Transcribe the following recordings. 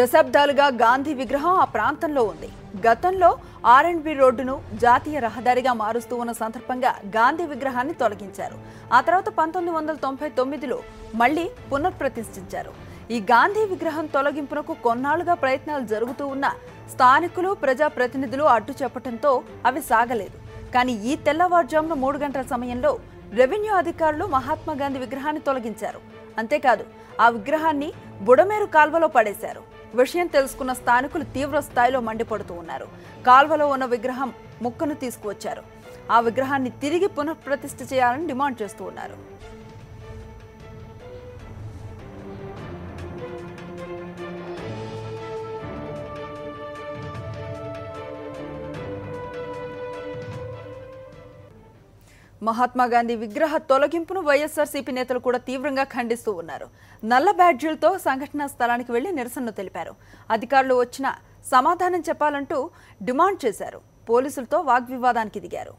దశాబ్దాలుగా గాంధీ విగ్రహం ఆ ప్రాంతంలో ఉంది. గతంలో ఆర్ఎండ్బి రోడ్డును జాతీయ రహదారిగా మారుస్తూ ఉన్న సందర్భంగా గాంధీ విగ్రహాన్ని తొలగించారు. ఆ తర్వాత 1999లో మళ్లీ పునఃప్రతిష్ఠించారు. ఈ గాంధీ విగ్రహం తొలగింపునకు కొన్నాళ్లుగా ప్రయత్నాలు జరుగుతూ ఉన్న స్థానికులు, ప్రజాప్రతినిధులు అడ్డు చెప్పడంతో అవి సాగలేదు. కానీ ఈ తెల్లవారుజామున 3 గంటల సమయంలో రెవెన్యూ అధికారులు మహాత్మా గాంధీ విగ్రహాన్ని తొలగించారు. అంతేకాదు ఆ విగ్రహాన్ని బుడమేరు కాల్వలో పడేశారు. విషయం తెలుసుకున్న స్థానికులు తీవ్ర స్థాయిలో మండిపడుతూ ఉన్నారు. కాల్వలో ఉన్న విగ్రహం ముక్కను తీసుకువచ్చారు. ఆ విగ్రహాన్ని తిరిగి పునఃప్రతిష్ఠ చేయాలని డిమాండ్ చేస్తూ ఉన్నారు. మహాత్మా గాంధీ విగ్రహ తొలగింపును వైఎస్ఆర్సీపీ నేతలు కూడా తీవ్రంగా ఖండిస్తూ ఉన్నారు. నల్ల బ్యాడ్జీలతో సంఘటనా స్థలానికి వెళ్లి నిరసనలు తెలిపారు. అధికారులు వచ్చిన సమాధానం చెప్పాలంటూ డిమాండ్ చేశారు. పోలీసులతో వాగ్వివాదానికి దిగారు.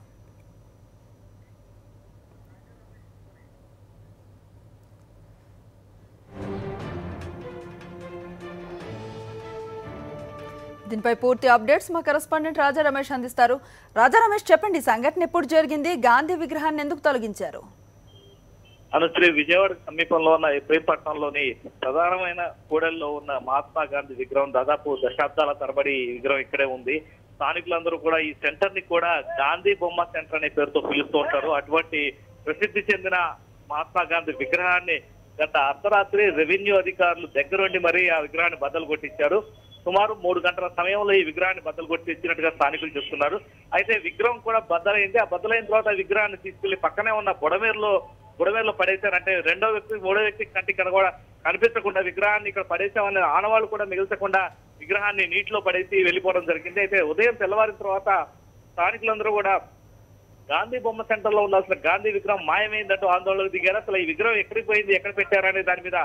దీనిపై పూర్తి అప్డేట్స్ మా కరెస్పాండెంట్ రాజా రమేష్ అందిస్తారు. రాజా రమేష్, చెప్పండి, సంఘటన ఎప్పుడు జరిగింది? గాంధీ విగ్రహాన్ని ఎందుకు తొలగించారు? అనుశ్రీ, విజయవాడ సమీపంలో ఉన్న ఇబ్రహీంపట్నంలోని ప్రధానమైన కూడలిలో ఉన్న మహాత్మా గాంధీ విగ్రహం దాదాపు దశాబ్దాల తరబడి ఈ విగ్రహం ఇక్కడే ఉంది. స్థానికులందరూ కూడా ఈ సెంటర్ ని కూడా గాంధీ బొమ్మ సెంటర్ అనే పేరుతో పిలుస్తూ ఉంటారు. అటువంటి ప్రసిద్ధి చెందిన మహాత్మా గాంధీ విగ్రహాన్ని గత అర్ధరాత్రి రెవెన్యూ అధికారులు దగ్గరుండి మరీ ఆ విగ్రహాన్ని బద్దలు కొట్టించారు. సుమారు 3 గంటల సమయంలో ఈ విగ్రహాన్ని బద్దలు కొట్టించినట్టుగా స్థానికులు చెప్తున్నారు. అయితే విగ్రహం కూడా బద్దలైంది. ఆ బద్దలైన తర్వాత విగ్రహాన్ని తీసుకెళ్లి పక్కనే ఉన్న బుడమేరులో పడేశారంటే రెండో వ్యక్తి, మూడో వ్యక్తి కంటికి కూడా కనిపించకుండా విగ్రహాన్ని ఇక్కడ పడేశామనే ఆనవాళ్ళు కూడా మిగల్చకుండా విగ్రహాన్ని నీటిలో పడేసి వెళ్ళిపోవడం జరిగింది. అయితే ఉదయం తెల్లవారిన తర్వాత స్థానికులందరూ కూడా గాంధీ బొమ్మ సెంటర్ లో ఉండాల్సిన గాంధీ విగ్రహం మాయమైందంటూ ఆందోళనకు దిగారు. అసలు ఈ విగ్రహం ఎక్కడికి పోయింది, ఎక్కడ పెట్టారనే దాని మీద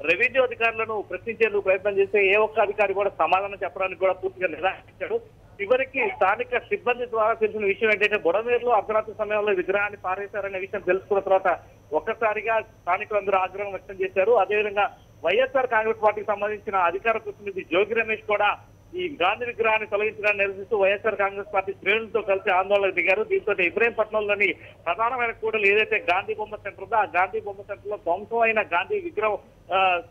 రెవెన్యూ అధికారులను ప్రశ్నించేందుకు ప్రయత్నం చేస్తే ఏ ఒక్క అధికారి కూడా సమాధానం చెప్పడానికి కూడా పూర్తిగా నిరాకరించాడు. చివరికి స్థానిక సిబ్బంది ద్వారా తెలిసిన విషయం ఏంటంటే బుడమేరులో అర్ధరాత్రి సమయంలో విగ్రహాన్ని పారేశారనే విషయం తెలుసుకున్న తర్వాత ఒక్కసారిగా స్థానికులందరూ ఆగ్రహం వ్యక్తం చేశారు. అదేవిధంగా వైఎస్ఆర్ కాంగ్రెస్ పార్టీకి సంబంధించిన అధికార ప్రతినిధి జోగి రమేష్ కూడా ఈ గాంధీ విగ్రహాన్ని తొలగించడాన్ని నిరసిస్తూ వైఎస్ఆర్ కాంగ్రెస్ పార్టీ శ్రేణులతో కలిసి ఆందోళనకు దిగారు. దీంతో ఇబ్రహీంపట్నంలోని ప్రధానమైన కూడలు ఏదైతే గాంధీ బొమ్మ సెంటర్ ఉందో ఆ గాంధీ బొమ్మ సెంటర్ లో ధ్వంసమైన గాంధీ విగ్రహం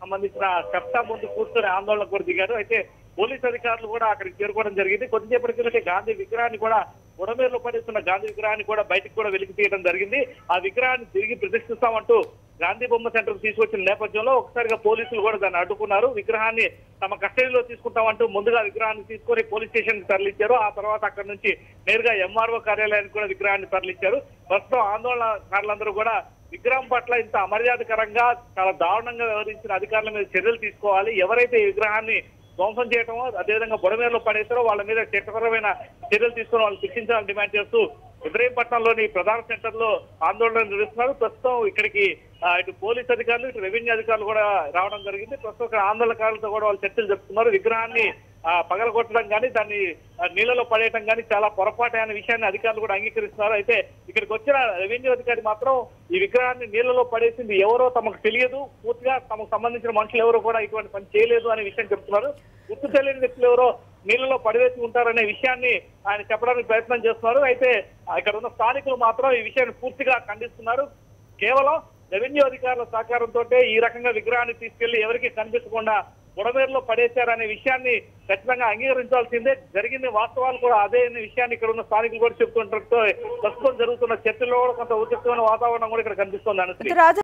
సంబంధించిన చట్టా ముందు కూర్చొని ఆందోళనకు కూడా దిగారు. అయితే పోలీసు అధికారులు కూడా అక్కడికి చేరుకోవడం జరిగింది. కొద్దిసేపటి కిందటే గాంధీ విగ్రహాన్ని కూడా బుడమేరులో పడేస్తున్న గాంధీ విగ్రహాన్ని కూడా బయటకు కూడా వెలికి తీయడం జరిగింది. ఆ విగ్రహాన్ని తిరిగి ప్రతిష్ఠిస్తామంటూ గాంధీ బొమ్మ సెంటర్ తీసుకొచ్చిన నేపథ్యంలో ఒకసారిగా పోలీసులు కూడా దాన్ని అడ్డుకున్నారు. విగ్రహాన్ని తమ కస్టడీలో తీసుకుంటామంటూ ముందుగా విగ్రహాన్ని తీసుకొని పోలీస్ స్టేషన్ కి తరలించారు. ఆ తర్వాత అక్కడి నుంచి నేరుగా ఎంఆర్ఓ కార్యాలయానికి కూడా విగ్రహాన్ని తరలించారు. ప్రస్తుతం ఆందోళనకారులందరూ కూడా విగ్రహం పట్ల ఇంత అమర్యాదకరంగా చాలా దారుణంగా వ్యవహరించిన అధికారుల మీద చర్యలు తీసుకోవాలి, ఎవరైతే ఈ విగ్రహాన్ని ధ్వంసం చేయటమో అదేవిధంగా బుడమేరులో పడేశారో వాళ్ళ మీద చట్టపరమైన చర్యలు తీసుకుని వాళ్ళు శిక్షించాలని డిమాండ్ చేస్తూ ఇబ్రహీంపట్నంలోని ప్రధాన సెంటర్ లో ఆందోళన నిర్వహిస్తున్నారు. ప్రస్తుతం ఇక్కడికి ఇటు పోలీస్ అధికారులు, ఇటు రెవెన్యూ అధికారులు కూడా రావడం జరిగింది. ప్రస్తుతం ఇక్కడ ఆందోళనకారులతో కూడా వాళ్ళు చర్చలు జరుపుతున్నారు. విగ్రహాన్ని పగలగొట్టడం కానీ దాన్ని నీళ్ళలో పడేయడం కానీ చాలా పొరపాటు అనే విషయాన్ని అధికారులు కూడా అంగీకరిస్తున్నారు. అయితే ఇక్కడికి వచ్చిన రెవెన్యూ అధికారి మాత్రం ఈ విగ్రహాన్ని నీళ్ళలో పడేసింది ఎవరో తమకు తెలియదు, పూర్తిగా తమకు సంబంధించిన మనుషులు ఎవరో కూడా ఇటువంటి పని చేయలేదు అనే విషయం చెప్తున్నారు. గుర్తు తెలియని వ్యక్తులు ఎవరో నీళ్ళలో పడివేసి ఉంటారనే విషయాన్ని ఆయన చెప్పడానికి ప్రయత్నం చేస్తున్నారు. అయితే ఇక్కడ ఉన్న స్థానికులు మాత్రం ఈ విషయాన్ని పూర్తిగా ఖండిస్తున్నారు. కేవలం రెవెన్యూ అధికారుల సహకారంతో ఈ రకంగా విగ్రహాన్ని తీసుకెళ్లి ఎవరికి కనిపించకుండా బుడమేరులో పడేశారనే విషయాన్ని ఖచ్చితంగా అంగీకరించాల్సిందే. జరిగింది వాస్తవాలు కూడా అదే అనే విషయాన్ని ఇక్కడ ఉన్న స్థానికులు కూడా చెప్తుండటంతో ప్రస్తుతం జరుగుతున్న చర్చల్లో కూడా కొంత ఉద్రిక్తమైన వాతావరణం కూడా ఇక్కడ కనిపిస్తోంది.